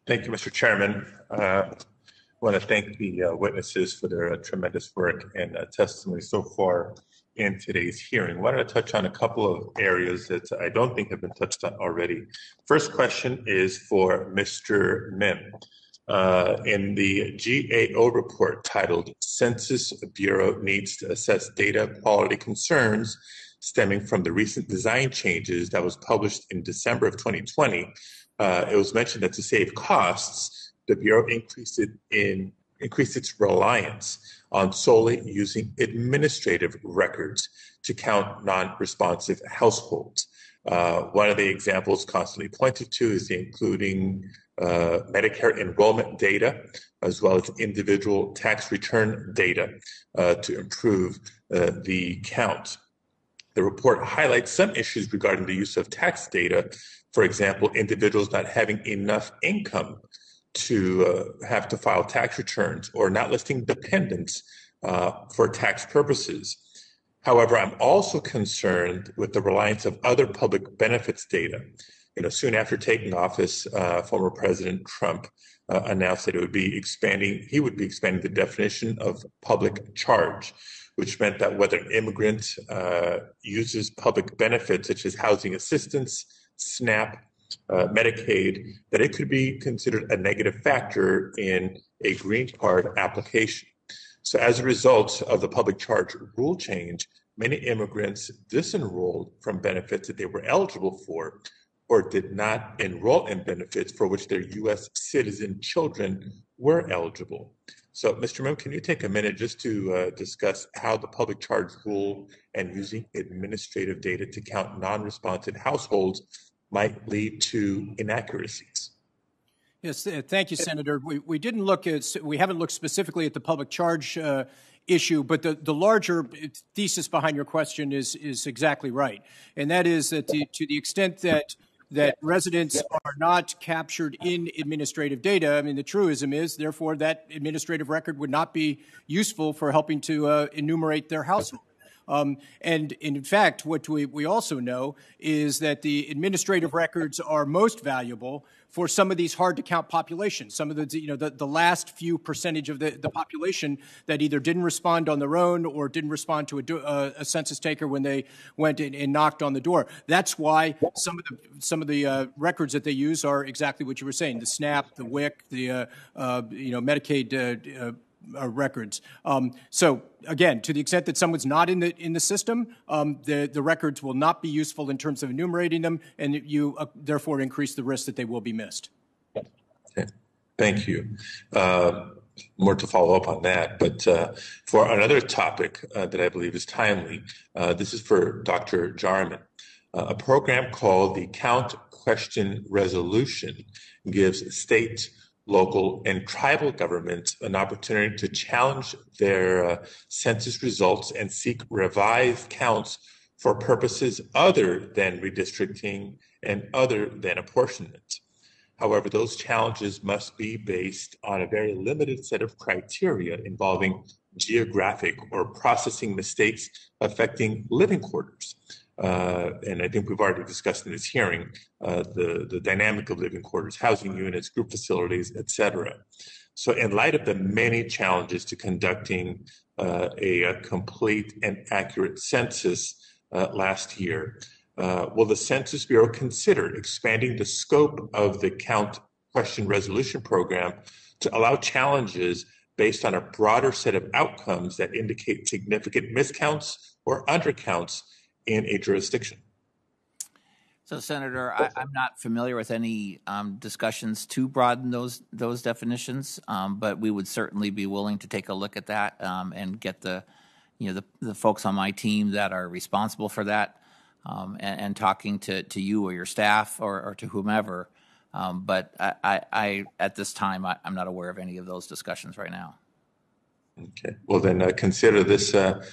Thank you, Mr. Chairman. I want to thank the witnesses for their tremendous work and testimony so far in today's hearing. I wanted to touch on a couple of areas that I don't think have been touched on already. First question is for Mr. Mim. In the GAO report titled Census Bureau Needs to Assess Data Quality Concerns Stemming from the Recent Design Changes that was published in December of 2020, it was mentioned that to save costs, the Bureau increased its reliance on solely using administrative records to count non-responsive households. One of the examples constantly pointed to is including Medicare enrollment data, as well as individual tax return data to improve the count. The report highlights some issues regarding the use of tax data. For example, individuals not having enough income to have to file tax returns or not listing dependents for tax purposes. However, I'm also concerned with the reliance of other public benefits data. Soon after taking office, former President Trump announced that he would be expanding the definition of public charge, which meant that whether an immigrant uses public benefits such as housing assistance, SNAP, Medicaid, that it could be considered a negative factor in a green card application. So as a result of the public charge rule change, many immigrants disenrolled from benefits that they were eligible for or did not enroll in benefits for which their U.S. citizen children were eligible. So, Mr. Mim, can you take a minute just to discuss how the public charge rule and using administrative data to count non-responsive households might lead to inaccuracies? Yes, thank you, Senator. We haven't looked specifically at the public charge issue, but the larger thesis behind your question is exactly right, and that is that to the extent that residents are not captured in administrative data, I mean, the truism is, therefore, that administrative record would not be useful for helping to enumerate their household. And in fact, what we also know is that the administrative records are most valuable for some of these hard-to-count populations, some of the last few percentage of the population that either didn't respond on their own or didn't respond to a census taker when they went and knocked on the door. That's why some of the records that they use are exactly what you were saying: the SNAP, the WIC, the Medicaid records. So again, to the extent that someone's not in the system, the records will not be useful in terms of enumerating them, and you therefore increase the risk that they will be missed. Okay. Thank you. More to follow up on that, but for another topic that I believe is timely, this is for Dr. Jarman. A program called the Count Question Resolution gives state, local, and tribal governments an opportunity to challenge their census results and seek revised counts for purposes other than redistricting and other than apportionment. However, those challenges must be based on a very limited set of criteria involving geographic or processing mistakes affecting living quarters. And I think we've already discussed in this hearing the dynamic of living quarters, housing units, group facilities, et cetera. So in light of the many challenges to conducting a complete and accurate census last year, will the Census Bureau consider expanding the scope of the Count Question Resolution Program to allow challenges based on a broader set of outcomes that indicate significant miscounts or undercounts in a jurisdiction? So, Senator, I'm not familiar with any discussions to broaden those definitions, but we would certainly be willing to take a look at that and get the folks on my team that are responsible for that and talking to you or your staff or to whomever. But I at this time, I'm not aware of any of those discussions right now. Okay. Well, then consider this a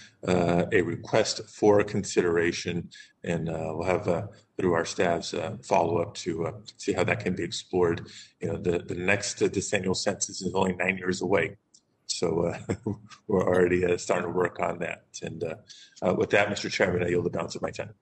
request for consideration, and we'll have through our staffs follow up to see how that can be explored. The next decennial census is only 9 years away, so we're already starting to work on that. And with that, Mr. Chairman, I yield the balance of my time.